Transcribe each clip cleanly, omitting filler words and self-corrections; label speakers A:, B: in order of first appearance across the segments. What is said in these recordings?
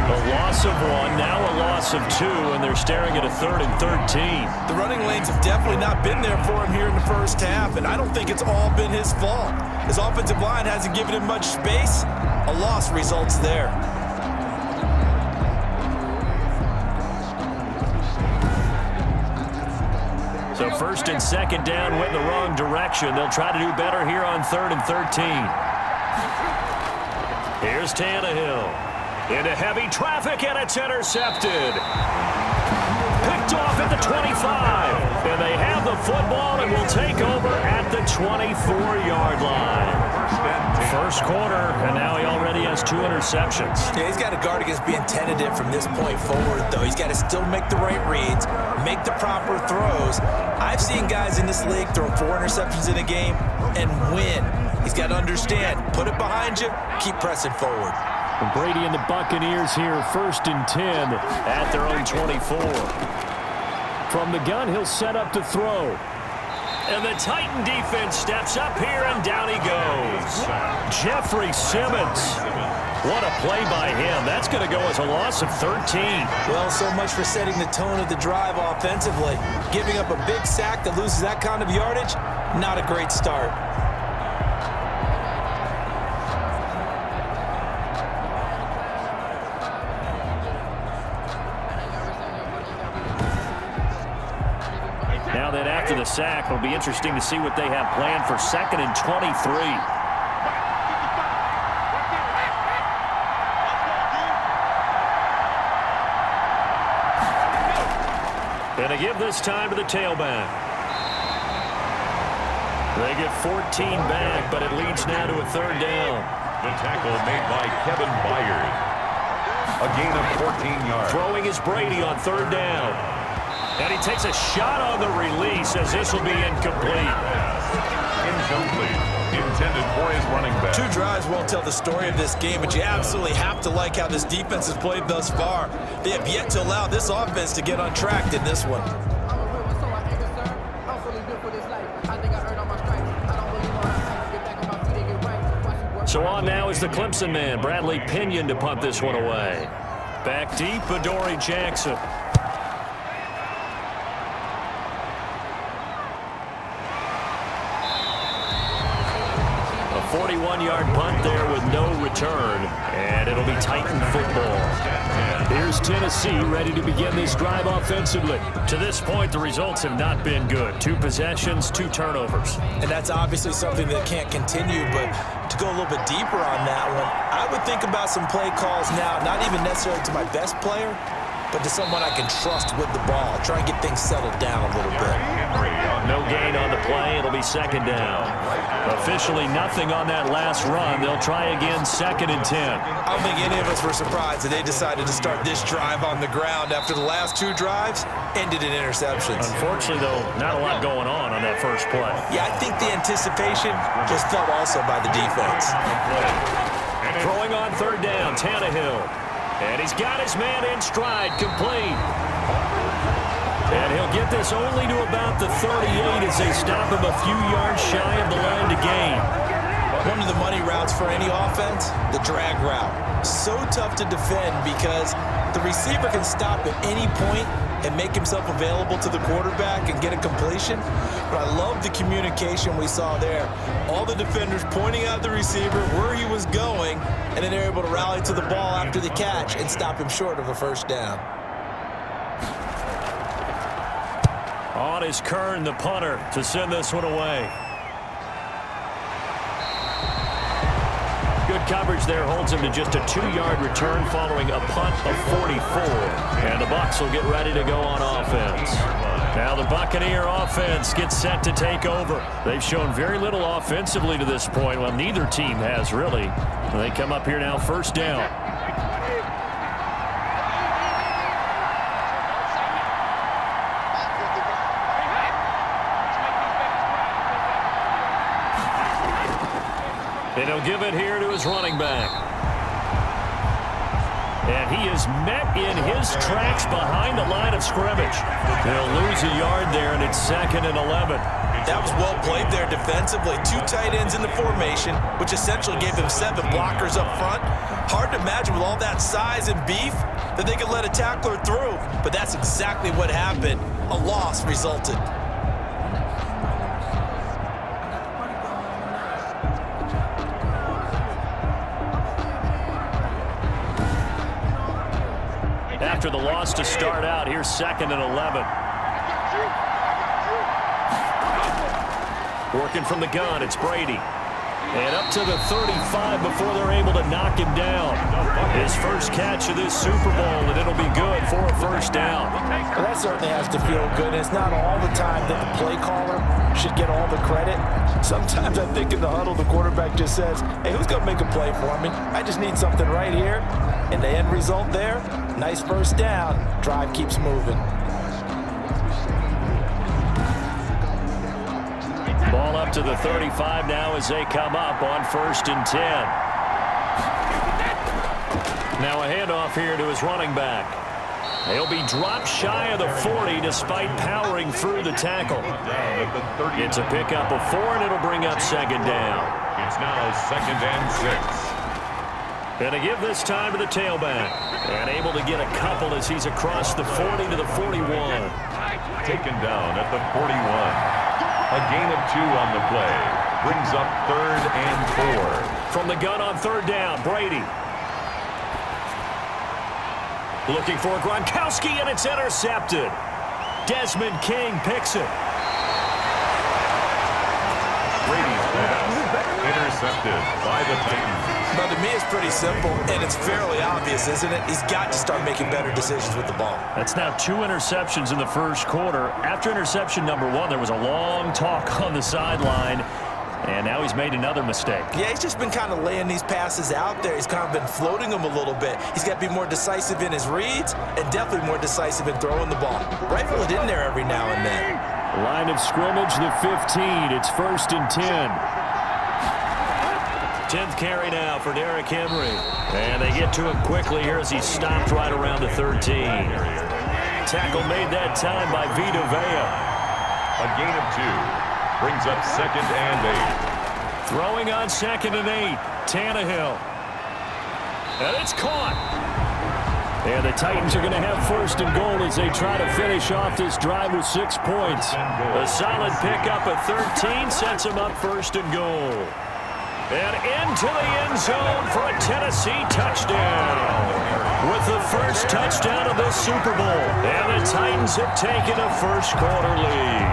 A: A loss of 1, now a loss of 2, and they're staring at a 3rd and 13.
B: The running lanes have definitely not been there for him here in the first half, and I don't think it's all been his fault. His offensive line hasn't given him much space. A loss results there.
A: So 1st and 2nd down went in the wrong direction. They'll try to do better here on 3rd and 13. Here's Tannehill. Into heavy traffic, and it's intercepted. Picked off at the 25. And they have the football and will take over at the 24-yard line. First quarter, and now he already has 2 interceptions.
B: Yeah, he's got to guard against being tentative from this point forward, though. He's got to still make the right reads, make the proper throws. I've seen guys in this league throw 4 interceptions in a game and win. He's got to understand, put it behind you, keep pressing forward.
A: And Brady and the Buccaneers here, 1st and 10 at their own 24. From the gun, he'll set up to throw. And the Titan defense steps up here, and down he goes. Jeffrey Simmons. What a play by him. That's going to go as a loss of 13.
B: Well, so much for setting the tone of the drive offensively. Giving up a big sack that loses that kind of yardage, not a great start.
A: Now then, after the sack, it'll be interesting to see what they have planned for 2nd and 23. And to give this time to the tailback. They get 14 back, but it leads now to a 3rd down.
C: The tackle made by Kevin Byard. A gain of 14 yards.
A: Throwing is Brady on 3rd down. And he takes a shot on the release as this will be incomplete.
C: Incomplete. Intended for his running back.
B: 2 drives won't tell the story of this game, but you absolutely have to like how this defense has played thus far. They have yet to allow this offense to get untracked in this one.
A: So on now is the Clemson man, Bradley Pinion, to punt this one away. Back deep, Adoree Jackson. A 41-yard punt there with no return, and it'll be Titan football. Here's Tennessee ready to begin this drive offensively. To this point, the results have not been good. 2 possessions, 2 turnovers.
B: And that's obviously something that can't continue, but to go a little bit deeper on that one, I would think about some play calls now, not even necessarily to my best player, but to someone I can trust with the ball. Try and get things settled down a little bit.
A: No gain on the play. It'll be 2nd down. Officially nothing on that last run. They'll try again 2nd and 10.
B: I don't think any of us were surprised that they decided to start this drive on the ground after the last 2 drives ended in interceptions.
A: Unfortunately, though, not a lot going on that first play.
B: Yeah, I think the anticipation was felt also by the defense.
A: Throwing on 3rd down, Tannehill. And he's got his man in stride, complete. And he'll get this only to about the 38 as they stop him a few yards shy of the line to gain.
B: One of the money routes for any offense, the drag route. So tough to defend because the receiver can stop at any point and make himself available to the quarterback and get a completion. But I love the communication we saw there. All the defenders pointing out the receiver, where he was going, and then they're able to rally to the ball after the catch and stop him short of a 1st down.
A: On is Kern, the punter, to send this one away. Good coverage there holds him to just a 2-yard return following a punt of 44. And the Bucs will get ready to go on offense. Now the Buccaneer offense gets set to take over. They've shown very little offensively to this point. Well, neither team has really. They come up here now 1st down. And he'll give it here to his running back. And he is met in his tracks behind the line of scrimmage. They'll lose a yard there, and it's 2nd and 11.
B: That was well played there defensively. 2 tight ends in the formation, which essentially gave them 7 blockers up front. Hard to imagine with all that size and beef that they could let a tackler through, but that's exactly what happened. A loss resulted.
A: After the loss to start out, here's 2nd and 11. Working from the gun, it's Brady. And up to the 35 before they're able to knock him down. His first catch of this Super Bowl, and it'll be good for a first down.
B: Well, that certainly has to feel good. It's not all the time that the play caller should get all the credit. Sometimes I think in the huddle, the quarterback just says, hey, who's going to make a play for me? I just need something right here. And the end result there, nice first down. Drive keeps moving.
A: Ball up to the 35 now as they come up on 1st and 10. Now a handoff here to his running back. He'll be dropped shy of the 40 despite powering through the tackle. It's a pickup of 4, and it'll bring up 2nd down.
C: It's now 2nd and 6.
A: And to give this time to the tailback. And able to get a couple as he's across the 40 to the 41.
C: Taken down at the 41. A gain of 2 on the play. Brings up 3rd and 4.
A: From the gun on 3rd down, Brady. Looking for Gronkowski, and it's intercepted. Desmond King picks it.
C: Brady's pass intercepted by the Titans.
B: But to me, it's pretty simple, and it's fairly obvious, isn't it? He's got to start making better decisions with the ball.
A: That's now 2 interceptions in the first quarter. After interception number 1, there was a long talk on the sideline, and now he's made another mistake.
B: Yeah, he's just been kind of laying these passes out there. He's kind of been floating them a little bit. He's got to be more decisive in his reads and definitely more decisive in throwing the ball. Rifle it in there every now and then.
A: Line of scrimmage, the 15. It's 1st and 10. 10th carry now for Derrick Henry. And they get to him quickly here as he's stopped right around the 13. Tackle made that time by Vita Vea.
C: A gain of 2. Brings up 2nd and 8.
A: Throwing on 2nd and 8. Tannehill. And it's caught. And the Titans are going to have 1st and goal as they try to finish off this drive with 6 points. A solid pickup of 13 sets them up 1st and goal. And into the end zone for a Tennessee touchdown. With the first touchdown of this Super Bowl. And the Titans have taken a first quarter lead.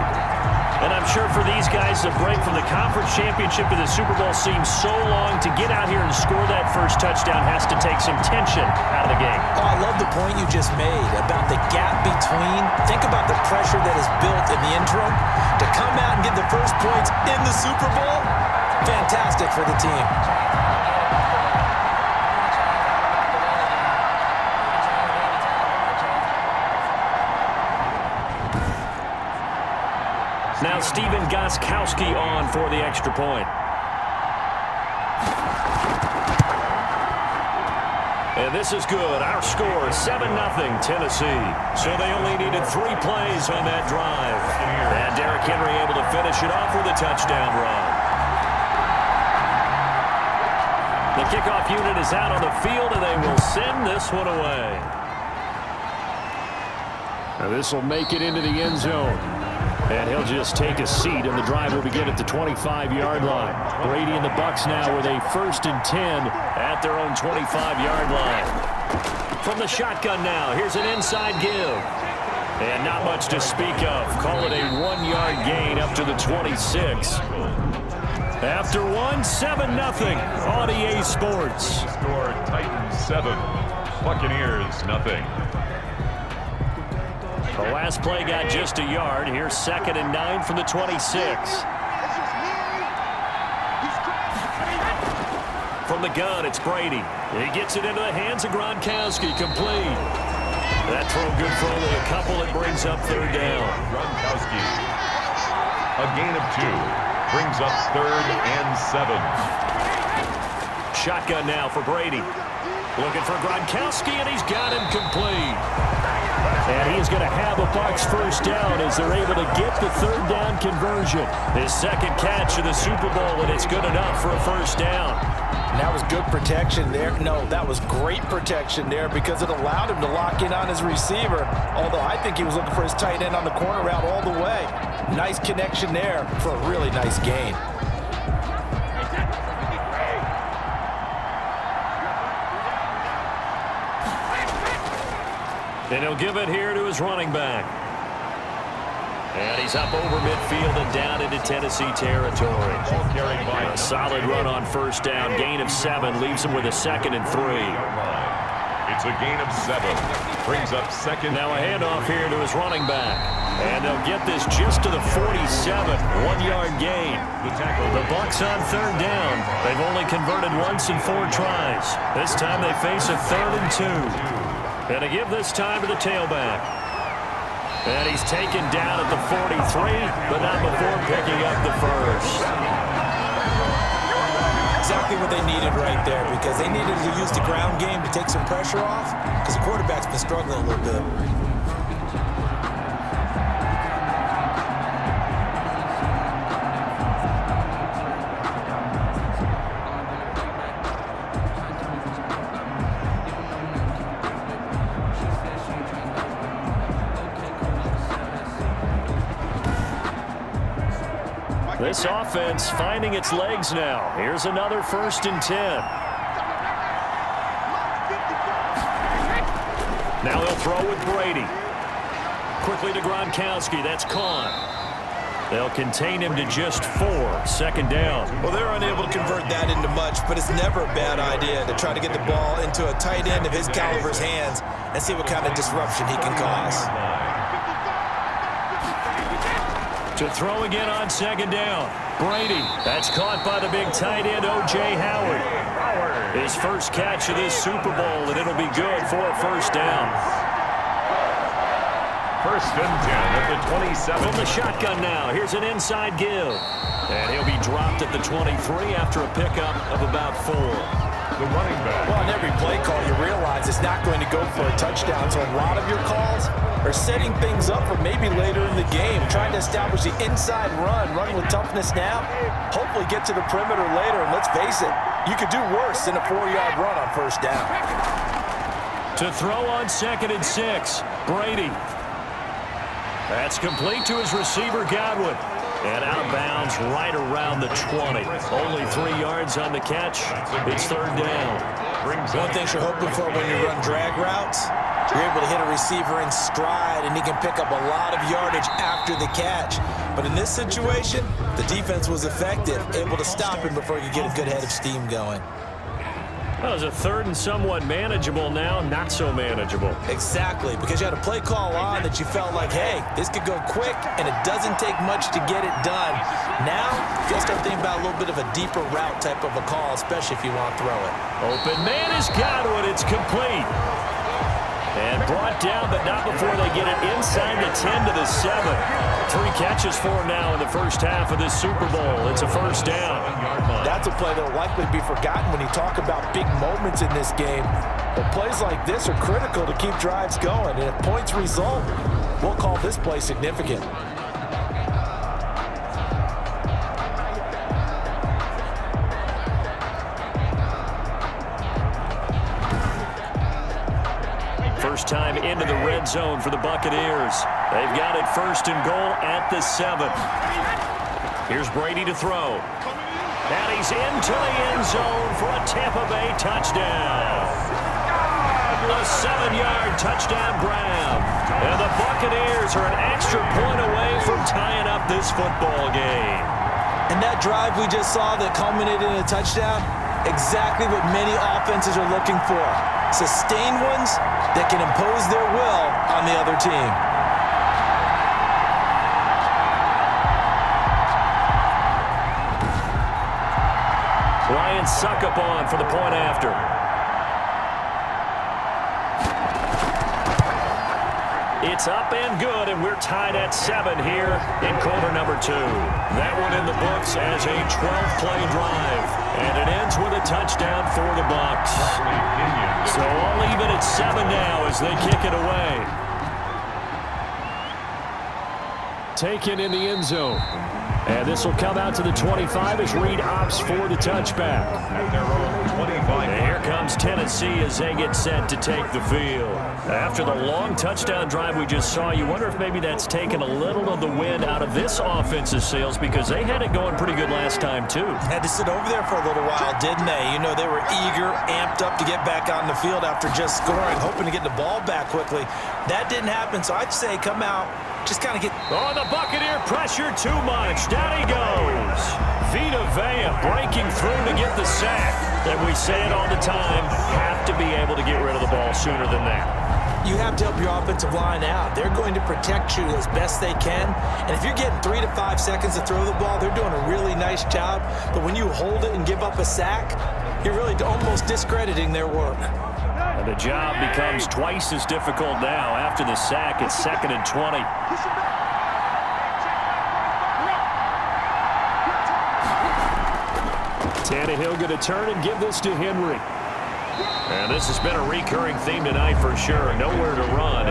A: And I'm sure for these guys, the break from the conference championship to the Super Bowl seems so long. To get out here and score that first touchdown has to take some tension out of the game.
B: Oh, I love the point you just made about the gap between. Think about the pressure that is built in the interim. To come out and get the first points in the Super Bowl, fantastic for the team.
A: Now Stephen Gostkowski on for the extra point. And this is good. Our score, 7-0 Tennessee. So they only needed 3 plays on that drive. And Derrick Henry able to finish it off with a touchdown run. The kickoff unit is out on the field, and they will send this one away. Now this will make it into the end zone. And he'll just take a seat, and the drive will begin at the 25-yard line. Brady and the Bucs now with a 1st and 10 at their own 25-yard line. From the shotgun now, here's an inside give. And not much to speak of. Call it a 1-yard gain up to the 26. After 7-0 on EA Sports.
C: Score Titans 7, Buccaneers 0.
A: The last play got just a yard. Here's 2nd and 9 from the 26. From the gun, it's Brady. He gets it into the hands of Gronkowski, complete. That throw good for only a couple. It brings up 3rd down.
C: Gronkowski. A gain of 2. Brings up 3rd and 7.
A: Shotgun now for Brady. Looking for Gronkowski, and he's got him complete. And he's going to have a Bucs first down as they're able to get the 3rd down conversion. His 2nd catch of the Super Bowl, and it's good enough for a first down.
B: And that was good protection there. No, that was great protection there because it allowed him to lock in on his receiver. Although I think he was looking for his tight end on the corner route all the way. Nice connection there for a really nice gain.
A: And he'll give it here to his running back. And he's up over midfield and down into Tennessee territory. A solid run on first down. Gain of 7 leaves him with a 2nd and 3.
C: It's a gain of 7. Brings up second.
A: Now a handoff here to his running back. And they'll get this just to the 47. 1-yard gain. The Bucs on 3rd down. They've only converted once in 4 tries. This time they face a 3rd and 2. And to give this time to the tailback. And he's taken down at the 43, but not before picking up the first.
B: Exactly what they needed right there because they needed to use the ground game to take some pressure off because the quarterback's been struggling a little bit.
A: This offense finding its legs now. Here's another 1st and 10. Now they'll throw with Brady. Quickly to Gronkowski. That's caught. They'll contain him to just 4. 2nd down.
B: Well, they're unable to convert that into much, but it's never a bad idea to try to get the ball into a tight end of his caliber's hands and see what kind of disruption he can cause.
A: To throw again on 2nd down. Brady. That's caught by the big tight end, O.J. Howard. His first catch of this Super Bowl, and it'll be good for a 1st down.
C: 1st and 10 at the 27.
A: From the shotgun now. Here's an inside give. And he'll be dropped at the 23 after a pickup of about 4.
C: The running back.
B: Well, on every play call, you realize it's not going to go for a touchdown, so a lot of your calls are setting things up for maybe later in the game, trying to establish the inside run with toughness now, hopefully get to the perimeter later, and let's face it, you could do worse than a 4-yard run on 1st down.
A: To throw on 2nd and 6, Brady. That's complete to his receiver, Godwin. And out of bounds right around the 20. Only 3 yards on the catch. It's 3rd down.
B: One thing you're hoping for when you run drag routes, you're able to hit a receiver in stride, and he can pick up a lot of yardage after the catch. But in this situation, the defense was effective, able to stop him before he could get a good head of steam going.
A: Well, it was a 3rd and somewhat manageable now, not so manageable.
B: Exactly, because you had a play call on that you felt like, hey, this could go quick, and it doesn't take much to get it done. Now, you got to start thinking about a little bit of a deeper route type of a call, especially if you want to throw it.
A: Open man is Godwin. It's complete. And brought down, but not before they get it inside the 10 to the 7. 3 catches for him now in the first half of this Super Bowl. It's a 1st down.
B: That's a play that will likely be forgotten when you talk about big moments in this game. But plays like this are critical to keep drives going. And if points result, we'll call this play significant.
A: First time into the red zone for the Buccaneers. They've got it 1st and goal at the 7. Here's Brady to throw. And he's into the end zone for a Tampa Bay touchdown. A 7-yard touchdown grab. And the Buccaneers are an extra point away from tying up this football game.
B: And that drive we just saw that culminated in a touchdown, exactly what many offenses are looking for. Sustained ones that can impose their will on the other team.
A: Ryan Succop for the point after. It's up and good, and we're tied at 7 here in quarter number 2. That one in the books as a 12-play drive, and it ends with a touchdown for the Bucs. So all even at 7 now as they kick it away. Taken in the end zone. And this will come out to the 25 as Reed opts for the touchback. comes Tennessee as they get set to take the field. After the long touchdown drive we just saw, you wonder if maybe that's taken a little of the wind out of this offense's sails, because they had it going pretty good last time too.
B: Had to sit over there for a little while, didn't they? You know, they were eager, amped up to get back on the field after just scoring, hoping to get the ball back quickly. That didn't happen, so I'd say come out, just kind of get...
A: Oh, the Buccaneer pressure too much. Down he goes. Vita Vea breaking through to get the sack. And we say it all the time, have to be able to get rid of the ball sooner than that.
B: You have to help your offensive line out. They're going to protect you as best they can. And if you're getting 3 to 5 seconds to throw the ball, they're doing a really nice job. But when you hold it and give up a sack, you're really almost discrediting their work.
A: And the job becomes twice as difficult now. After the sack, it's 2nd and 20. Tannehill going to turn and give this to Henry. And this has been a recurring theme tonight for sure. Nowhere to run.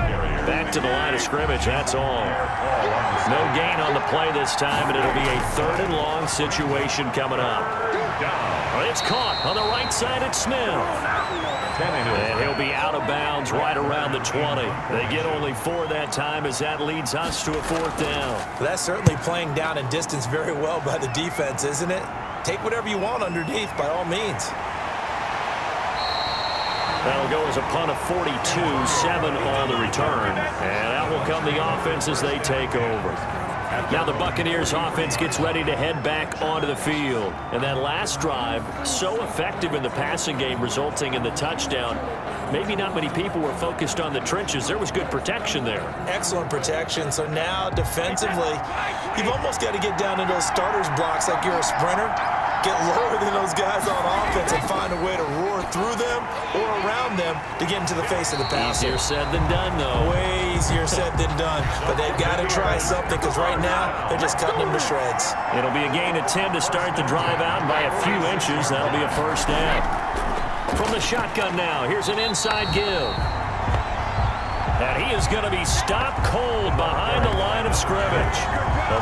A: Back to the line of scrimmage, that's all. No gain on the play this time, and it'll be a 3rd and long situation coming up. It's caught on the right side at Smith. And he'll be out of bounds right around the 20. They get only 4 that time as that leads us to a 4th down.
B: Well, that's certainly playing down and distance very well by the defense, isn't it? Take whatever you want underneath by all means.
A: That'll go as a punt of 42, 7 on the return. And out will come the offense as they take over. Now the Buccaneers offense gets ready to head back onto the field. And that last drive, so effective in the passing game, resulting in the touchdown. Maybe not many people were focused on the trenches. There was good protection there.
B: Excellent protection. So now defensively, you've almost got to get down into those starters blocks like you're a sprinter. Get lower than those guys on offense and find a way to roar through them or around them to get into the face of the passer.
A: Easier said than done, though.
B: Way easier said than done. But they've got to try something, because right now they're just cutting them to shreds.
A: It'll be a gain of 10 to start the drive out, and by a few inches, that'll be a 1st down. From the shotgun now, here's an inside give. And he is going to be stopped cold behind the line of scrimmage.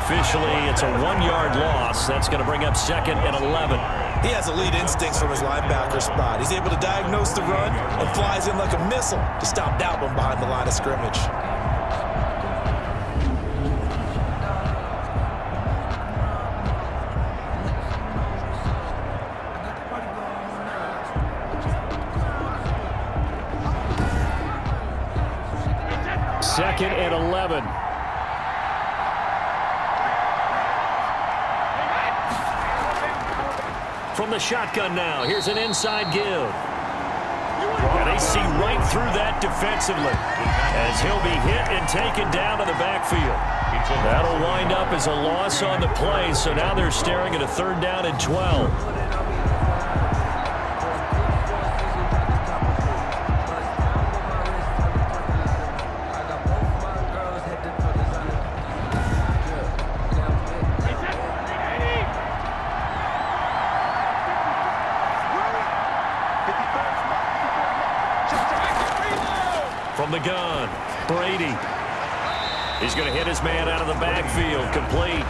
A: Officially, it's a 1-yard loss. That's going to bring up 2nd and 11.
B: He has elite instincts from his linebacker spot. He's able to diagnose the run and flies in like a missile to stop that one behind the line of scrimmage.
A: Second and 11. From the shotgun now, here's an inside give. And they see right through that defensively as he'll be hit and taken down to the backfield. That'll wind up as a loss on the play, so now they're staring at a 3rd down and 12. From the gun, Brady. He's going to hit his man out of the backfield, complete.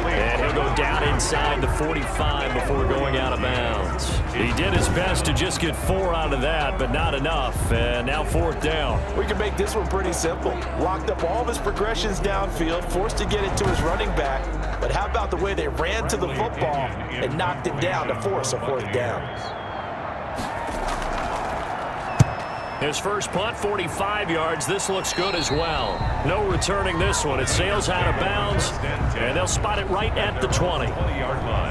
A: And he'll go down inside the 45 before going out of bounds. He did his best to just get 4 out of that, but not enough. And now 4th down.
B: We can make this one pretty simple. Locked up all of his progressions downfield, forced to get it to his running back. But how about the way they ran to the football and knocked it down to force a 4th down?
A: His first punt, 45 yards. This looks good as well. No returning this one. It sails out of bounds, and they'll spot it right at the 20.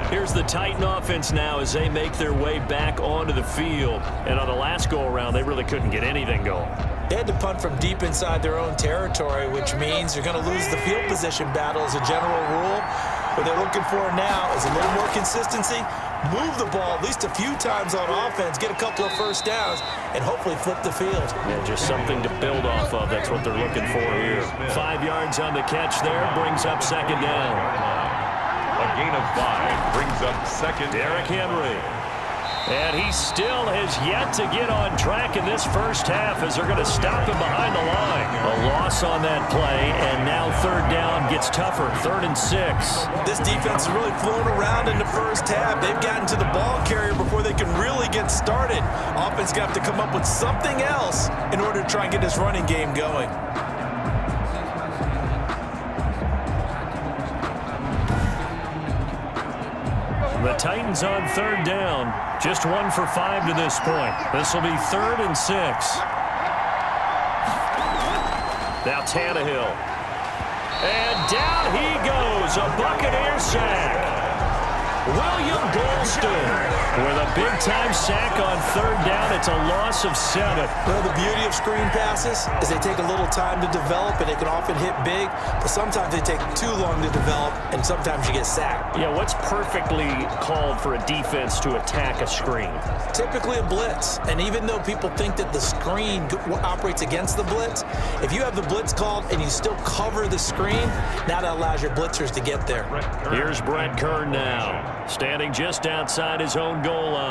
A: Here's the Titan offense now as they make their way back onto the field. And on the last go-around, they really couldn't get anything going.
B: They had to punt from deep inside their own territory, which means you're going to lose the field position battle as a general rule. What they're looking for now is a little more consistency, move the ball at least a few times on offense, get a couple of 1st downs, and hopefully flip the field.
A: Yeah, just something to build off of. That's what they're looking for here. 5 yards on the catch there, brings up 2nd down.
C: A gain of 5 brings up 2nd.
A: Derrick Henry. And he still has yet to get on track in this first half as they're going to stop him behind the line. A loss on that play, and now third down gets tougher, 3rd and 6.
B: This defense is really flown around in the first half. They've gotten to the ball carrier before they can really get started. Offense got to come up with something else in order to try and get this running game going.
A: The Titans on third down. Just 1 for 5 to this point. This will be 3rd and 6. Now Tannehill. And down he goes. A Buccaneer sack. William Golston with a big-time sack on third down. It's a loss of 7.
B: Well, the beauty of screen passes is they take a little time to develop, and they can often hit big, but sometimes they take too long to develop, and sometimes you get sacked.
A: Yeah, what's perfectly called for a defense to attack a screen?
B: Typically a blitz, and even though people think that the screen operates against the blitz, if you have the blitz called and you still cover the screen, now that allows your blitzers to get there.
A: Here's Brett Kern now, standing just outside his own goal line.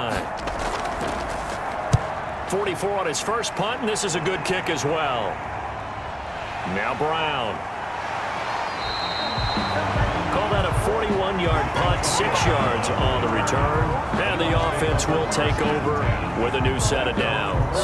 A: 44 on his first punt, and this is a good kick as well. Now Brown. Call that a 41-yard punt, 6 yards on the return. And the offense will take over with a new set of downs.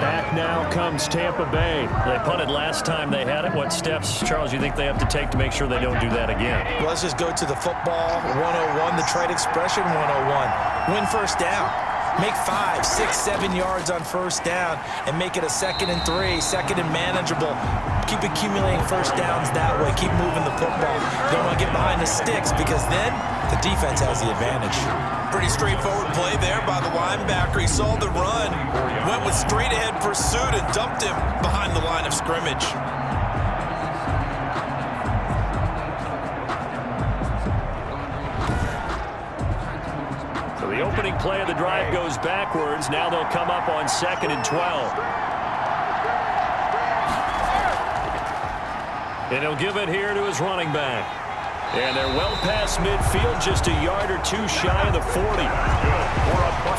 A: Back now comes Tampa Bay. They punted last time they had it. What steps, Charles, you think they have to take to make sure they don't do that again?
B: Well, let's just go to the football 101, the trade expression 101. Win first down. Make 5, 6, 7 yards on first down and make it a 2nd and 3, 2nd and manageable. Keep accumulating first downs that way. Keep moving the football. You don't want to get behind the sticks because then the defense has the advantage. Pretty straightforward play there by the linebacker. He saw the run, went with straight-ahead pursuit and dumped him behind the line of scrimmage.
A: The opening play of the drive goes backwards. Now they'll come up on 2nd and 12. And he'll give it here to his running back. And they're well past midfield, just a yard or two shy of the 40.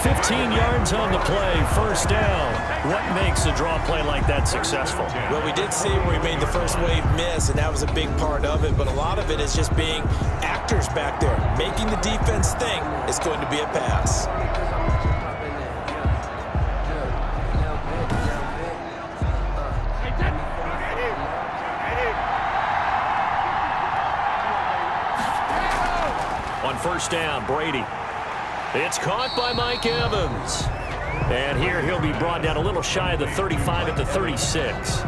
A: 15 yards on the play, first down. What makes a draw play like that successful?
B: Well, we did see where he made the first wave miss, and that was a big part of it. But a lot of it is just being actors back there, making the defense think it's going to be a pass.
A: On first down, Brady. It's caught by Mike Evans. And here he'll be brought down a little shy of the 35 at the 36.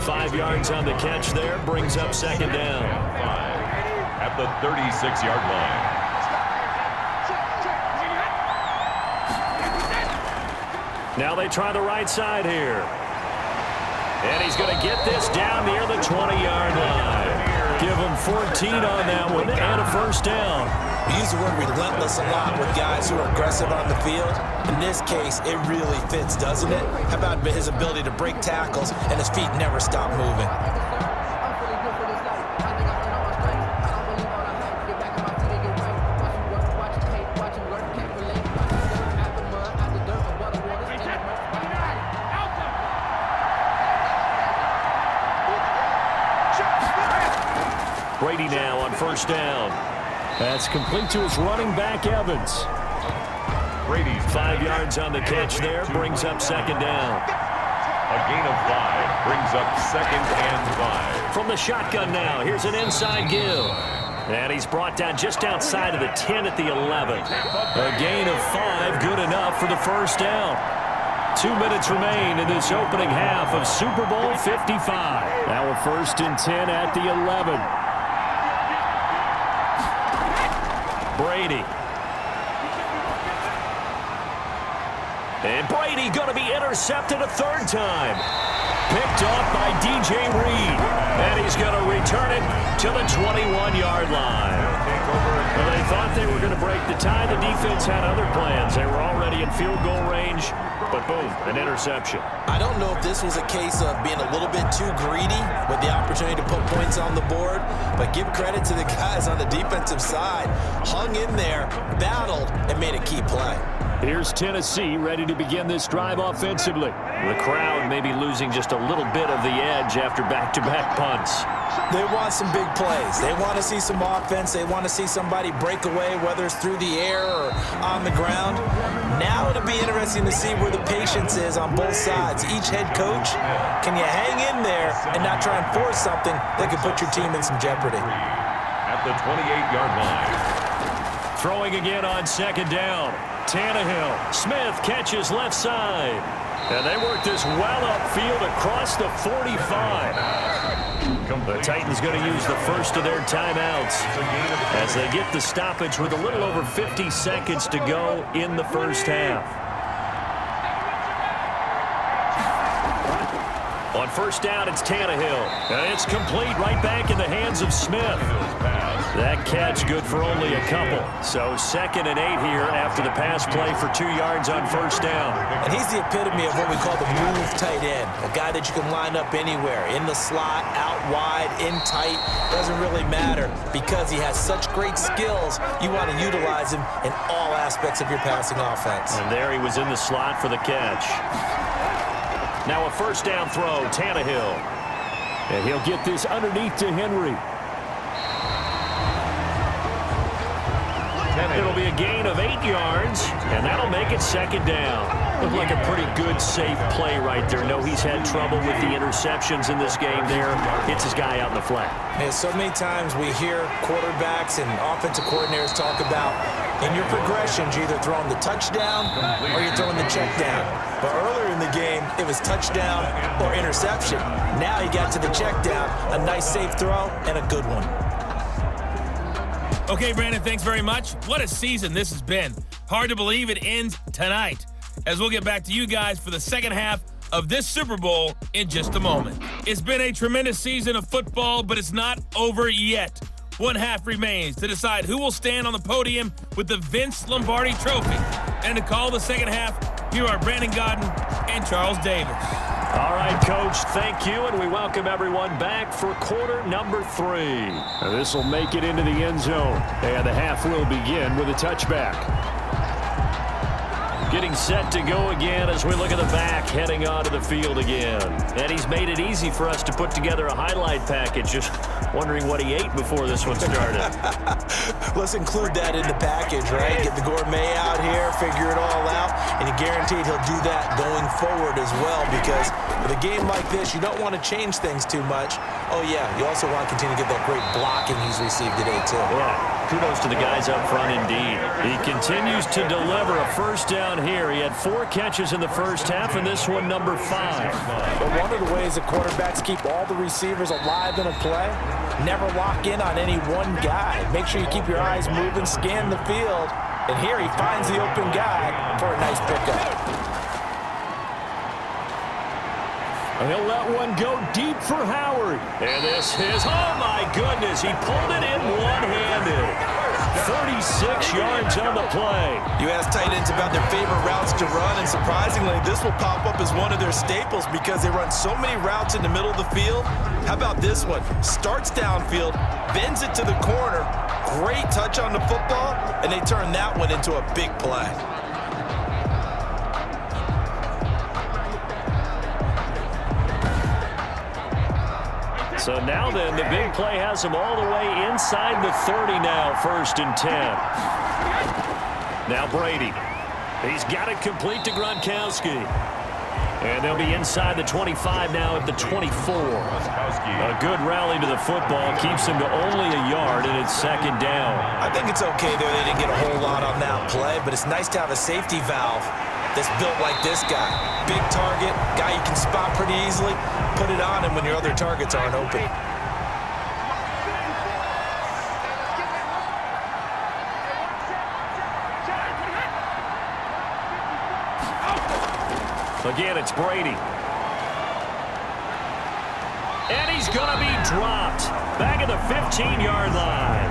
A: 5 yards on the catch there, brings up 2nd down.
C: At the 36-yard line.
A: Now they try the right side here. And he's going to get this down near the 20-yard line. Give him 14 on that one and a first down.
B: We use the word relentless a lot with guys who are aggressive on the field. In this case, it really fits, doesn't it? How about his ability to break tackles and his feet never stop moving?
A: Brady now on first down. That's complete to his running back, Evans.
C: Brady's
A: 5 yards on the catch there, brings up 2nd down.
C: A gain of 5 brings up 2nd and 5.
A: From the shotgun now, here's an inside give. And he's brought down just outside of the 10 at the 11. A gain of 5, good enough for the first down. 2 minutes remain in this opening half of Super Bowl 55. Now a 1st and 10 at the 11. Brady. And Brady going to be intercepted a 3rd time. Picked off by DJ Reed. And he's going to return it to the 21-yard line. Well, they thought they were going to break the tie. The defense had other plans. They were already in field goal range. But boom, an interception.
B: I don't know if this was a case of being a little bit too greedy with the opportunity to put points on the board, but give credit to the guys on the defensive side. Hung in there, battled, and made a key play.
A: Here's Tennessee ready to begin this drive offensively. The crowd may be losing just a little bit of the edge after back-to-back punts.
B: They want some big plays. They want to see some offense. They want to see somebody break away, whether it's through the air or on the ground. Now it'll be interesting to see where the patience is on both sides. Each head coach, can you hang in there and not try and force something that could put your team in some jeopardy?
C: At the 28-yard line.
A: Throwing again on second down. Tannehill. Smith catches left side. And they work this well upfield across the 45. The Titans going to use the first of their timeouts as they get the stoppage with a little over 50 seconds to go in the first half. On first down, it's Tannehill. And it's complete right back in the hands of Smith. That catch good for only a couple. So 2nd and 8 here after the pass play for 2 yards on first down.
B: And he's the epitome of what we call the move tight end. A guy that you can line up anywhere. In the slot, out wide, in tight. Doesn't really matter because he has such great skills. You want to utilize him in all aspects of your passing offense.
A: And there he was in the slot for the catch. Now a first down throw, Tannehill. And he'll get this underneath to Henry. It'll be a gain of 8 yards, and that'll make it 2nd down. Looked like a pretty good, safe play right there. No, he's had trouble with the interceptions in this game there. Hits his guy out in the flat.
B: Yeah, so many times we hear quarterbacks and offensive coordinators talk about in your progressions, you're either throwing the touchdown or you're throwing the check down. But earlier in the game, it was touchdown or interception. Now he got to the check down, a nice safe throw, and a good one.
D: Okay, Brandon, thanks very much. What a season this has been. Hard to believe it ends tonight, as we'll get back to you guys for the second half of this Super Bowl in just a moment. It's been a tremendous season of football, but it's not over yet. One half remains to decide who will stand on the podium with the Vince Lombardi Trophy. And to call the second half, here are Brandon Godden and Charles Davis.
A: All right, Coach, thank you, and we welcome everyone back for quarter number 3. This will make it into the end zone, and the half will begin with a touchback. Getting set to go again as we look at the back, heading onto the field again. And he's made it easy for us to put together a highlight package. Just wondering what he ate before this one started.
B: Let's include that in the package, right? Get the gourmet out here, figure it all out, and you're guaranteed he'll do that going forward as well, because with a game like this, you don't want to change things too much. Oh, yeah, you also want to continue to get that great blocking he's received today, too.
A: Yeah. Kudos to the guys up front indeed. He continues to deliver a first down here. He had 4 catches in the first half, and this one number 5.
B: But one of the ways that quarterbacks keep all the receivers alive in a play, never lock in on any one guy. Make sure you keep your eyes moving, scan the field, and here he finds the open guy for a nice pickup.
A: He'll let one go deep for Howard. And this is, oh my goodness, he pulled it in one-handed. 36 yards on the play.
B: You ask tight ends about their favorite routes to run, and surprisingly, this will pop up as one of their staples because they run so many routes in the middle of the field. How about this one? Starts downfield, bends it to the corner, great touch on the football, and they turn that one into a big play.
A: So now then, the big play has him all the way inside the 30 now, 1st and 10. Now Brady. He's got it complete to Gronkowski. And they'll be inside the 25 now at the 24. A good rally to the football keeps him to only a yard, and it's 2nd down.
B: I think it's okay there. They didn't get a whole lot on that play, but it's nice to have a safety valve that's built like this guy. Big target, guy you can spot pretty easily. Put it on him when your other targets aren't open.
A: Again, it's Brady. And he's going to be dropped. Back at the 15-yard line.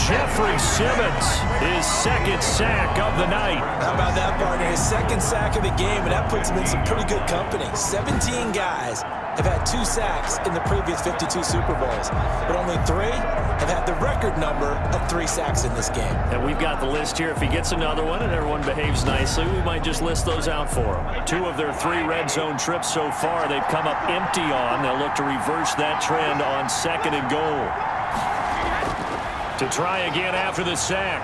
A: Jeffrey Simmons, his second sack of the night.
B: How about that, partner? His second sack of the game, and that puts him in some pretty good company. 17 guys have had 2 sacks in the previous 52 Super Bowls, but only 3 have had the record number of 3 sacks in this game.
A: And we've got the list here. If he gets another one and everyone behaves nicely, we might just list those out for him. 2 of their 3 red zone trips so far, they've come up empty on. They'll look to reverse that trend on 2nd and goal. To try again after the sack.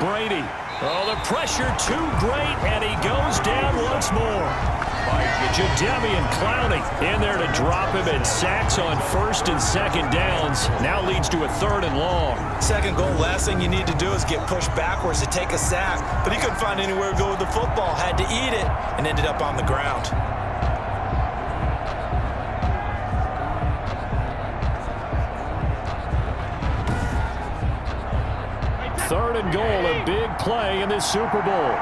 A: Brady. Oh, the pressure too great, and he goes down once more. Jadeveon Clowney in there to drop him, and sacks on 1st and 2nd downs. Now leads to a 3rd and long.
B: 2nd goal, last thing you need to do is get pushed backwards to take a sack. But he couldn't find anywhere to go with the football, had to eat it, and ended up on the ground.
A: Third and goal, a big play in this Super Bowl.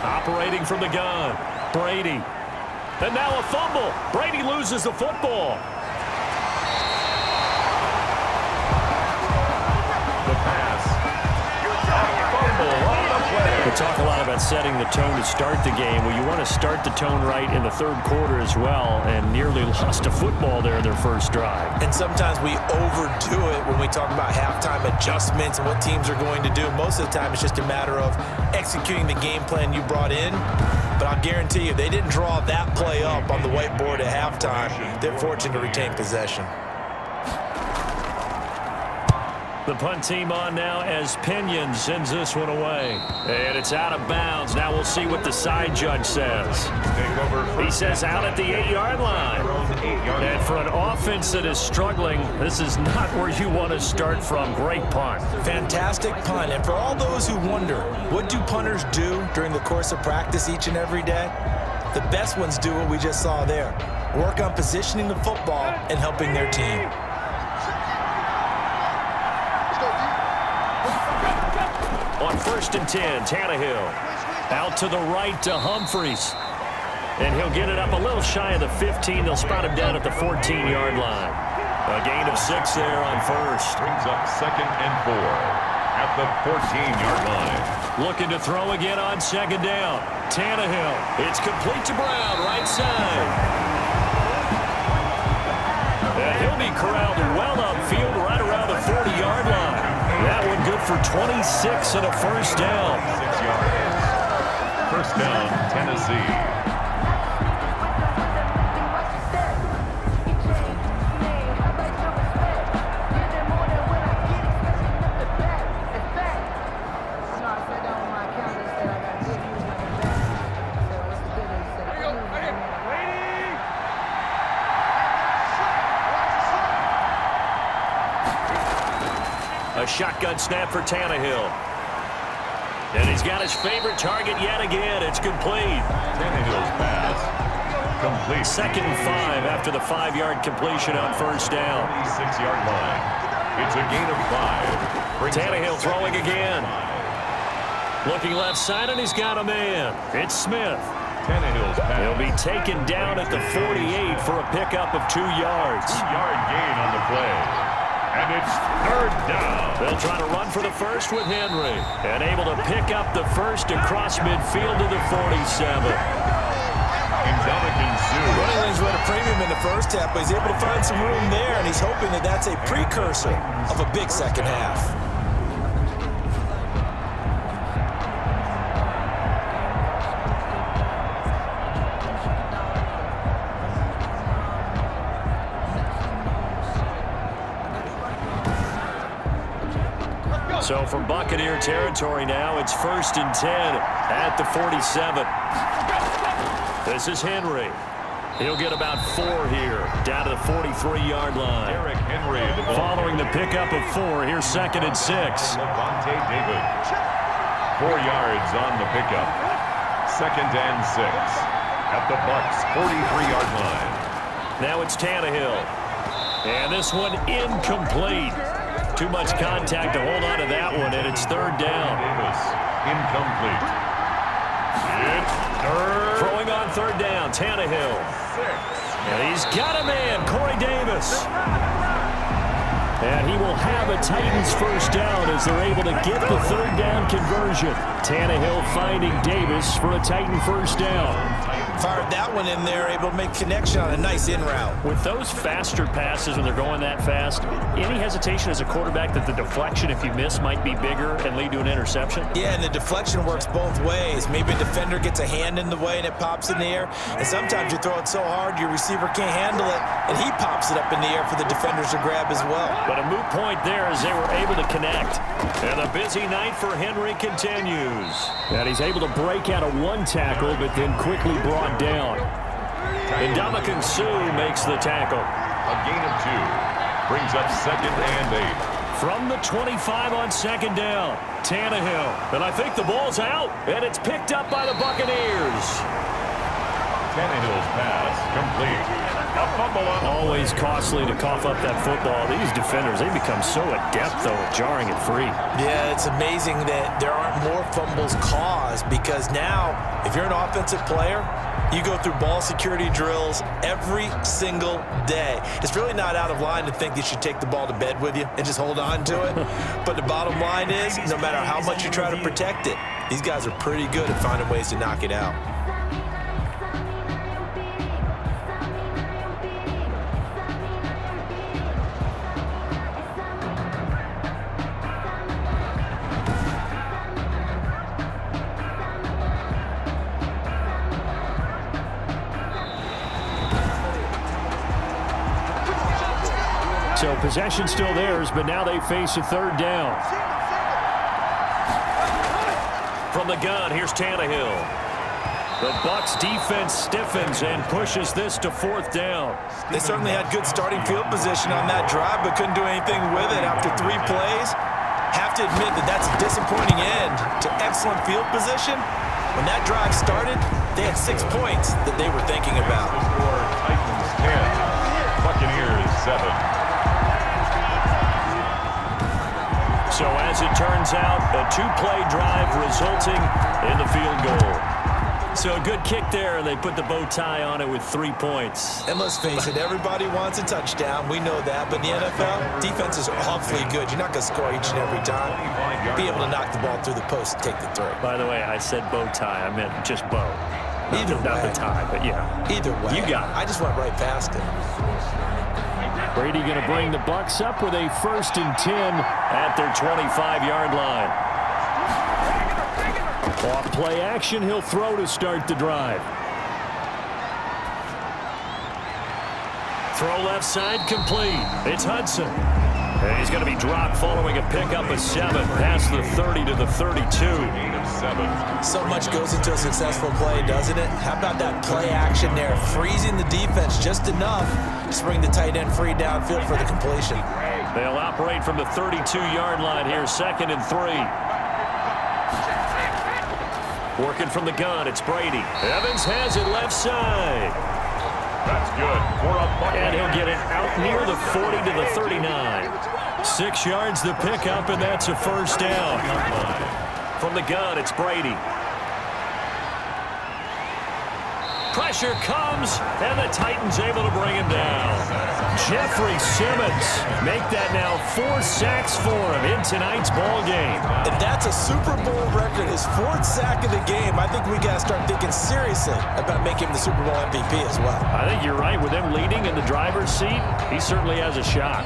A: Operating from the gun, Brady. And now a fumble. Brady loses the football.
C: The pass. A fumble on the play.
A: We talk a lot about setting the tone to start the game. Well, you want to start the tone right in the 3rd quarter as well, and nearly lost a football there in their first drive.
B: And sometimes we overdo it when we talk about halftime adjustments and what teams are going to do. Most of the time, it's just a matter of executing the game plan you brought in. But I'll guarantee you, they didn't draw that play up on the whiteboard at halftime. They're fortunate to retain possession.
A: The punt team on now as Pinion sends this one away. And it's out of bounds. Now we'll see what the side judge says. He says out at the 8-yard line. And for an offense that is struggling, this is not where you want to start from. Great punt.
B: Fantastic punt. And for all those who wonder, what do punters do during the course of practice each and every day? The best ones do what we just saw there. Work on positioning the football and helping their team.
A: On 1st and 10, Tannehill. Out to the right to Humphries. And he'll get it up a little shy of the 15. They'll spot him down at the 14-yard line. A gain of 6 there on 1st.
C: Brings up 2nd and 4 at the 14-yard line.
A: Looking to throw again on 2nd down. Tannehill. It's complete to Brown, right side. And he'll be corralled well upfield right around the 40-yard line. That one good for 26 and a 1st down.
C: 6 yards. 1st down, Tennessee.
A: A shotgun snap for Tannehill. And he's got his favorite target yet again. It's complete.
C: Tannehill's pass. Complete.
A: 2nd and 5 after the 5-yard completion on 1st down.
C: 26-yard line. It's a gain of 5.
A: Tannehill throwing again. Looking left side, and he's got a man. It's Smith.
C: Tannehill's pass.
A: He'll be taken down at the 48 for a pickup of 2 yards.
C: 2-yard gain on the play. And it's 3rd down.
A: They'll try to run for the 1st with Henry. And able to pick up the 1st across midfield to the 47.
B: Running lanes were at a premium in the first half, but he's able to find some room there, and he's hoping that that's a precursor of a big second half.
A: So from Buccaneer territory now, it's 1st and 10 at the 47. This is Henry. He'll get about 4 here, down to the 43-yard line.
C: Derrick Henry.
A: Following the pickup of 4, here's 2nd and 6.
C: Levante David. 4 yards on the pickup. 2nd and 6 at the Bucs' 43-yard line.
A: Now it's Tannehill. And this one incomplete. Too much contact to hold on to that one, and it's 3rd down.
C: Davis, incomplete. It's 3rd.
A: Throwing on 3rd down, Tannehill.
C: 6
A: And he's got a man, Corey Davis. And he will have a Titans first down as they're able to get the third down conversion. Tannehill finding Davis for a Titan first down.
B: Fired that one in there, able to make connection on a nice in route.
A: With those faster passes when they're going that fast, any hesitation as a quarterback that the deflection, if you miss, might be bigger and lead to an interception?
B: Yeah, and the deflection works both ways. Maybe a defender gets a hand in the way and it pops in the air. And sometimes you throw it so hard your receiver can't handle it, and he pops it up in the air for the defenders to grab as well.
A: But a moot point there as they were able to connect. And a busy night for Henry continues. And he's able to break out of one tackle, but then quickly brought down. And Ndamukong Suh makes the tackle.
C: A gain of 2. Brings up 2nd and 8.
A: From the 25 on 2nd down, Tannehill. And I think the ball's out, and it's picked up by the Buccaneers.
C: Tannehill's pass complete. A fumble on the
A: Always costly to cough up that football. These defenders, they become so adept, though, at jarring it free.
B: Yeah, it's amazing that there aren't more fumbles caused, because now, if you're an offensive player, you go through ball security drills every single day. It's really not out of line to think you should take the ball to bed with you and just hold on to it. But the bottom line is, no matter how much you try to protect it, these guys are pretty good at finding ways to knock it out.
A: So possession still theirs, but now they face a third down. From the gun, here's Tannehill. The Bucs defense stiffens and pushes this to 4th down.
B: They certainly had good starting field position on that drive, but couldn't do anything with it after 3 plays. Have to admit that that's a disappointing end to excellent field position. When that drive started, they had 6 points that they were thinking about.
C: The score, Titans 10. Buccaneers 7.
A: So as it turns out, a 2-play drive resulting in the field goal. So a good kick there, and they put the bow tie on it with 3 points.
B: And let's face it, everybody wants a touchdown. We know that. But in the NFL, defenses are awfully good. You're not going to score each and every time. Be able to knock the ball through the post and take the throw.
A: By the way, I said bow tie. I meant just bow.
B: Either
A: Not
B: way.
A: the tie, but yeah.
B: Either way.
A: You got it.
B: I just went right past it.
A: Brady going to bring the Bucs up with a 1st and 10 at their 25-yard line. Off play action, he'll throw to start the drive. Throw left side complete. It's Hudson. And he's going to be dropped following a pickup of 7 past the 30 to the 32.
C: Gain of 7.
B: So much goes into a successful play, doesn't it? How about that play action there? Freezing the defense just enough to bring the tight end free downfield for the completion.
A: They'll operate from the 32-yard line here, 2nd and 3. Working from the gun, it's Brady. Evans has it left side.
C: That's good for a
A: And he'll
C: Buccaneers.
A: get it out near the 40 to the 39. 6 yards the pickup, and that's a first down. From the gun, it's Brady. Pressure comes, and the Titans able to bring him down. Jeffrey Simmons make that now 4 sacks for him in tonight's ball game.
B: And that's a Super Bowl record, his 4th sack of the game. I think we got to start thinking seriously about making him the Super Bowl MVP as well.
A: I think you're right. With him leading in the driver's seat, he certainly has a shot.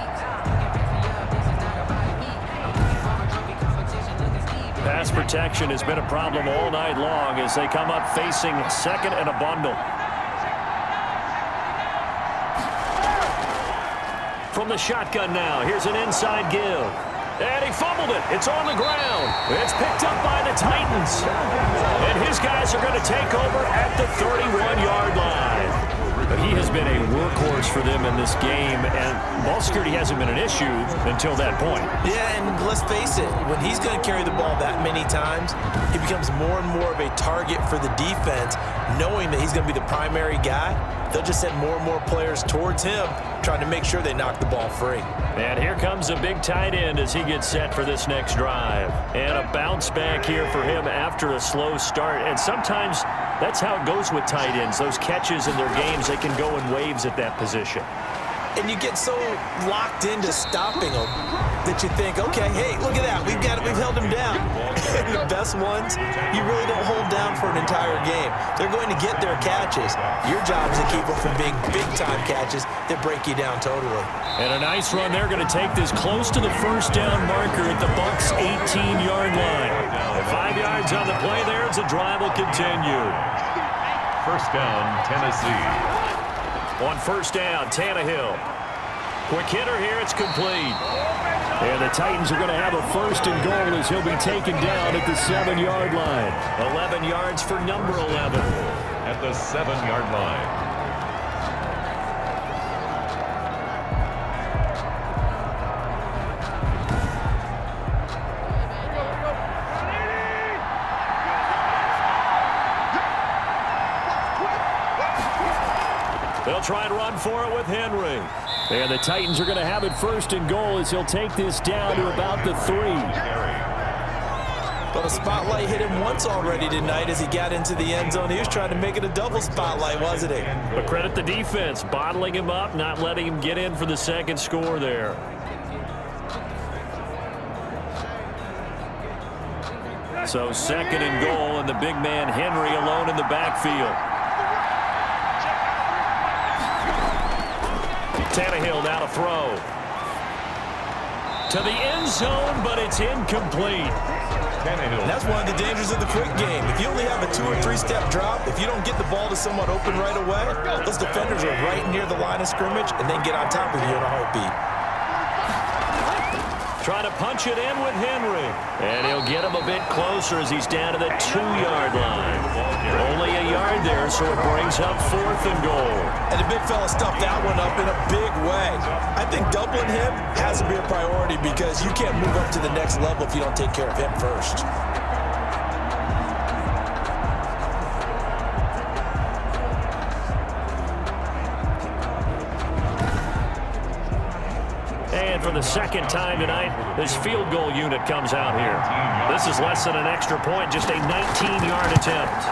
A: Pass protection has been a problem all night long as they come up facing 2nd and a bundle. From the shotgun now, here's an inside give. And he fumbled it. It's on the ground. It's picked up by the Titans. And his guys are going to take over at the 31-yard line. But he has been a workhorse for them in this game, and ball security hasn't been an issue until that point.
B: Yeah, and let's face it, when he's going to carry the ball that many times, he becomes more and more of a target for the defense, knowing that he's going to be the primary guy. they'll just send more and more players towards him, trying to make sure they knock the ball free.
A: And here comes a big tight end as he gets set for this next drive. And a bounce back here for him after a slow start. And sometimes that's how it goes with tight ends. Those catches in their games, they can go in waves at that position.
B: And you get so locked into stopping them that you think, okay, hey, look at that. We've held him down. And the best ones, you really don't hold down for an entire game. They're going to get their catches. Your job is to keep them from being big-time catches that break you down totally.
A: And a nice run. They're going to take this close to the first down marker at the Bucs' 18-yard line. 5 yards on the play there as the drive will continue.
C: First down, Tennessee.
A: On first down, Tannehill. Quick hitter here, it's complete. And the Titans are going to have a first and goal as he'll be taken down at the 7-yard line. 11 yards for number 11.
C: At the 7-yard line.
A: They'll try and run for it with Henry. And the Titans are going to have it first and goal as he'll take this down to about the 3.
B: But a spotlight hit him once already tonight as he got into the end zone. He was trying to make it a double spotlight, wasn't he?
A: But credit the defense, bottling him up, not letting him get in for the second score there. So second and goal, and the big man Henry alone in the backfield. Tannehill now to throw. To the end zone, but it's incomplete.
C: Tannehill.
B: That's one of the dangers of the quick game. If you only have a 2- or 3-step drop, if you don't get the ball to someone open right away, those defenders are right near the line of scrimmage and then get on top of you in a heartbeat.
A: Trying to punch it in with Henry. And he'll get him a bit closer as he's down to the 2-yard line. Only a yard there, so it brings up fourth and goal.
B: And the big fella stuffed that one up in a big way. I think doubling him has to be a priority because you can't move up to the next level if you don't take care of him first.
A: And for the second time tonight, this field goal unit comes out here. This is less than an extra point, just a 19-yard attempt.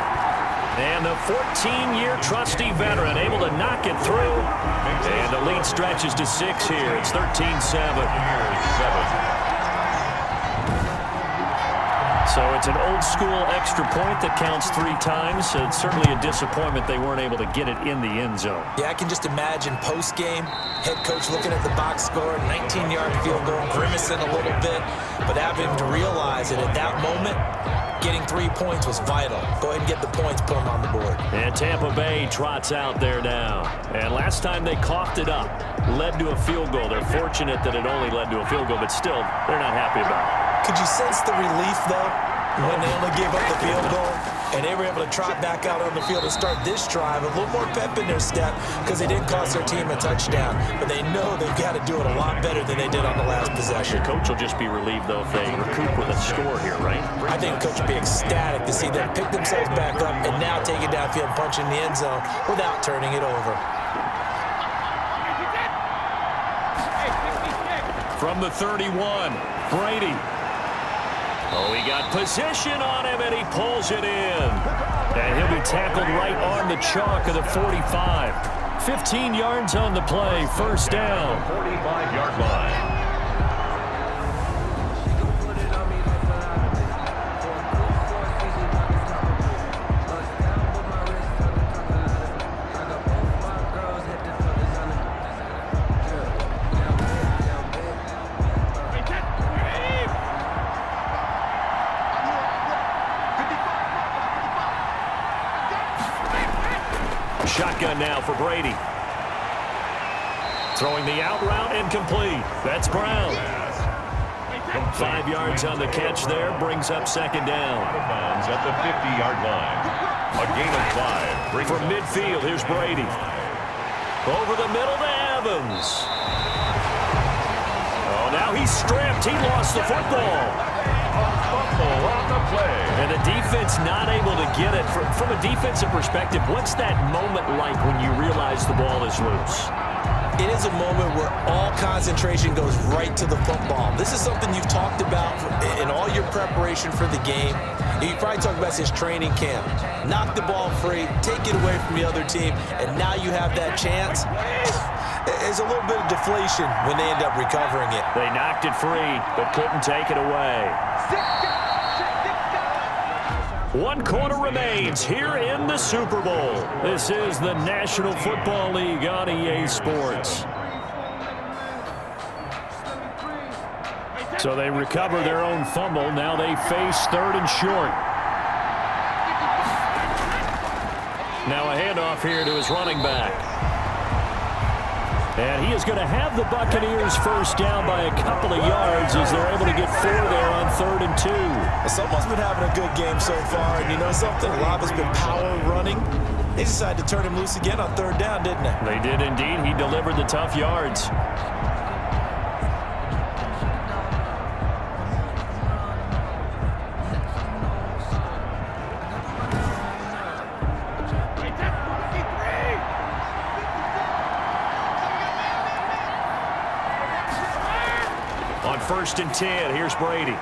A: And the 14-year trusty veteran able to knock it through. And the lead stretches to 6 here. It's 13-7. So it's an old-school extra point that counts 3 times. So it's certainly a disappointment they weren't able to get it in the end zone.
B: Yeah, I can just imagine post-game, head coach looking at the box score, 19-yard field goal, grimacing a little bit, but having to realize that at that moment, getting 3 points was vital. Go ahead and get the points, put them on the board.
A: And Tampa Bay trots out there now. And last time they coughed it up, led to a field goal. They're fortunate that it only led to a field goal, but still, they're not happy about it.
B: Could you sense the relief, though, when they only gave up the field goal and they were able to trot back out on the field and start this drive, a little more pep in their step because they didn't cost their team a touchdown, but they know they've got to do it a lot better than they did on the last possession.
A: The coach will just be relieved, though, if they recoup with a score here, right?
B: I think the coach will be ecstatic to see them pick themselves back up and now take it downfield and punch in the end zone without turning it over.
A: From the 31, Brady. Oh, he got position on him, and he pulls it in. And he'll be tackled right on the chalk of the 45. 15 yards on the play, first down.
C: 45-yard line.
A: Shotgun now for Brady. Throwing the out route incomplete. That's Brown. 5 yards on the catch there. Brings up second down.
C: Out of bounds at the 50-yard line. A gain of 5.
A: From midfield, here's Brady. Over the middle to Evans. Oh, now he's stripped. He lost the football.
C: fumble on the play.
A: And the defense not able to get it. From a defensive perspective, what's that moment like when you realize the ball is loose?
B: It is a moment where all concentration goes right to the football. This is something you've talked about in all your preparation for the game. You probably talked about since training camp. Knock the ball free, take it away from the other team, and now you have that chance. There's a little bit of deflation when they end up recovering it.
A: They knocked it free, but couldn't take it away. 1 quarter remains here in the Super Bowl. This is the National Football League on EA Sports. So they recover their own fumble. Now they face 3rd and short. Now a handoff here to his running back. And he is going to have the Buccaneers first down by a couple of yards as they're able to get 4 there on 3rd and 2.
B: Someone's been having a good game so far, and you know something? A lot has been power running. They decided to turn him loose again on 3rd down, didn't they?
A: They did indeed. He delivered the tough yards. On 1st and 10, here's Brady.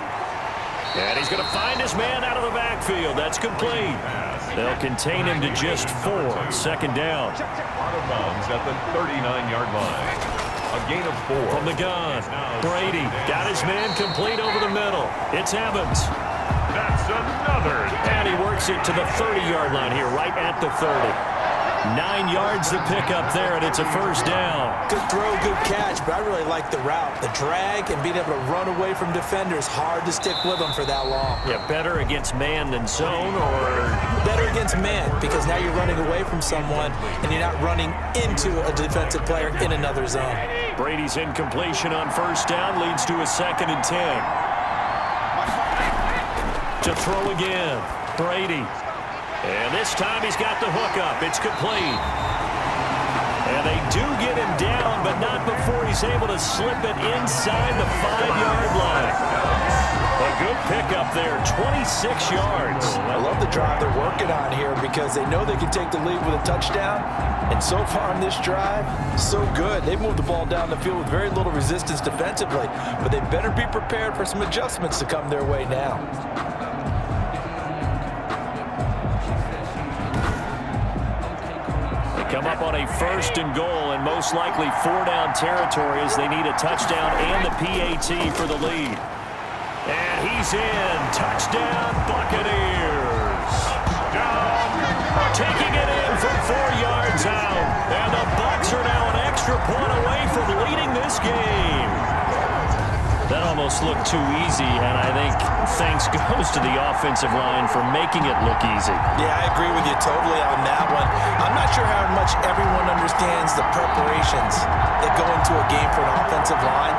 A: And he's going to find his man out of the backfield. That's complete. They'll contain him to just 4. 2nd down.
C: Out of bounds at the 39-yard line. A gain of 4.
A: From the gun, Brady got his man complete over the middle. It's Evans.
C: That's another.
A: And he works it to the 30-yard line here, right at the 30. 9 yards to pick up there, and it's a 1st down.
B: Good throw, good catch, but I really like the route. The drag and being able to run away from defenders, hard to stick with them for that long.
A: Yeah, better against man than zone, or?
B: Better against man, because now you're running away from someone, and you're not running into a defensive player in another zone.
A: Brady's incompletion on 1st down leads to a 2nd and 10. To throw again, Brady. And this time he's got the hook up. It's complete. And they do get him down, but not before he's able to slip it inside the 5-yard line. A good pickup there, 26 yards.
B: I love the drive they're working on here because they know they can take the lead with a touchdown. And so far on this drive, so good. They've moved the ball down the field with very little resistance defensively, but they better be prepared for some adjustments to come their way now.
A: Come up on a 1st and goal, and most likely 4-down territory as they need a touchdown and the PAT for the lead. And he's in. Touchdown, Buccaneers. Taking it in from 4 yards out. And the Bucs are now an extra point away from leading this game. That almost looked too easy, and I think thanks goes to the offensive line for making it look easy.
B: Yeah, I agree with you totally on that one. I'm not sure how much everyone understands the preparations that go into a game for an offensive line,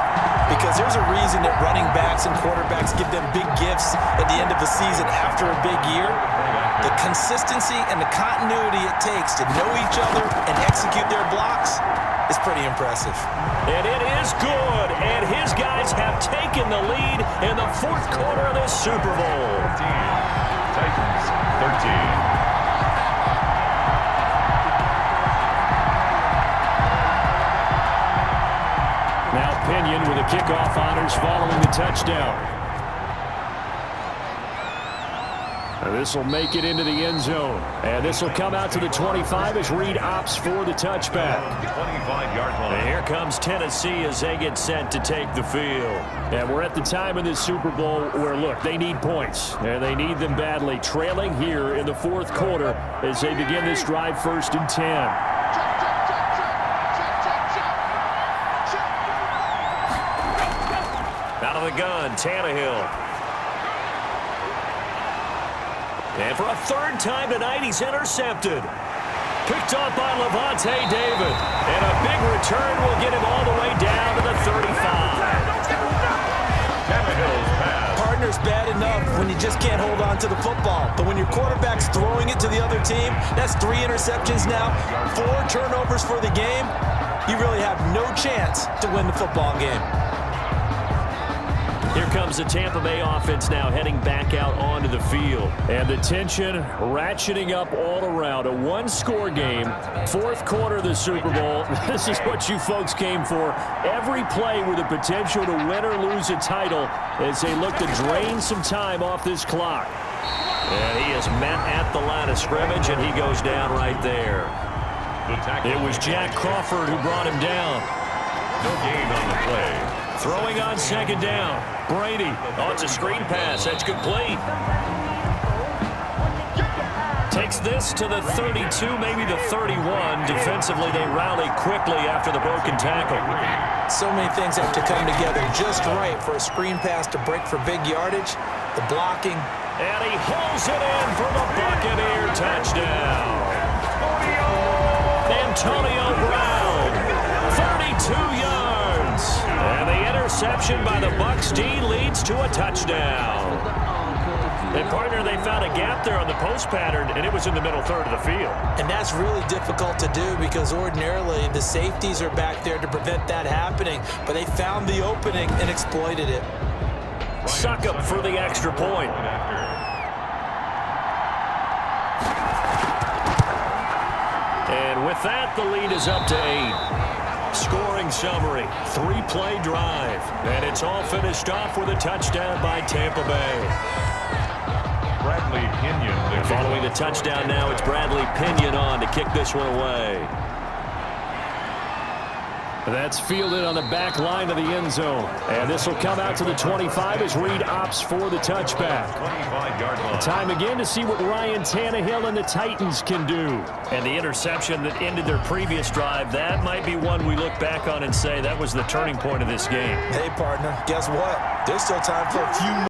B: because there's a reason that running backs and quarterbacks give them big gifts at the end of the season after a big year. The consistency and the continuity it takes to know each other and execute their blocks is pretty impressive.
A: And it is good, and his guys have taken the lead in the 4th quarter of this Super Bowl.
C: Titans 13.
A: Now Pinion with the kickoff honors following the touchdown. And this will make it into the end zone. And this will come out to the 25 as Reed opts for the touchback.
C: 25-yard line.
A: And here comes Tennessee as they get set to take the field. And we're at the time in this Super Bowl where, look, they need points. And they need them badly. Trailing here in the 4th quarter as they begin this drive 1st and 10. Out of the gun, Tannehill. And for a 3rd time tonight, he's intercepted. Picked off by Levante David. And a big return will get him all the way down to the 35.
C: Tannehill's pass.
B: Partner's bad enough when you just can't hold on to the football. But when your quarterback's throwing it to the other team, that's 3 interceptions now, 4 turnovers for the game. You really have no chance to win the football game.
A: Here comes the Tampa Bay offense now heading back out onto the field. And the tension ratcheting up all around. A one-score game, fourth quarter of the Super Bowl. This is what you folks came for. Every play with the potential to win or lose a title as they look to drain some time off this clock. And he is met at the line of scrimmage, and he goes down right there. It was Jack Crawford who brought him down.
C: No gain on the play.
A: Throwing on second down. Brady. Oh, it's a screen pass. That's complete. Takes this to the 32, maybe the 31. Defensively, they rally quickly after the broken tackle.
B: So many things have to come together just right for a screen pass to break for big yardage. The blocking.
A: And he holds it in for the Buccaneer touchdown. Antonio Brown, 32 yards. And the interception by the Bucs D leads to a touchdown. And, partner, they found a gap there on the post pattern, and it was in the middle third of the field.
B: And that's really difficult to do because ordinarily the safeties are back there to prevent that happening. But they found the opening and exploited it.
A: Succop for the extra point. And with that, the lead is up to 8. Scoring summary, 3-play drive. And it's all finished off with a touchdown by Tampa Bay.
C: Bradley Pinion.
A: Following the touchdown now, it's Bradley Pinion on to kick this one away. That's fielded on the back line of the end zone. And this will come out to the 25 as Reed opts for the touchback.
C: 25-yard line.
A: Time again to see what Ryan Tannehill and the Titans can do. And the interception that ended their previous drive, that might be one we look back on and say that was the turning point of this game.
B: Hey, partner, guess what? There's still time for a few more.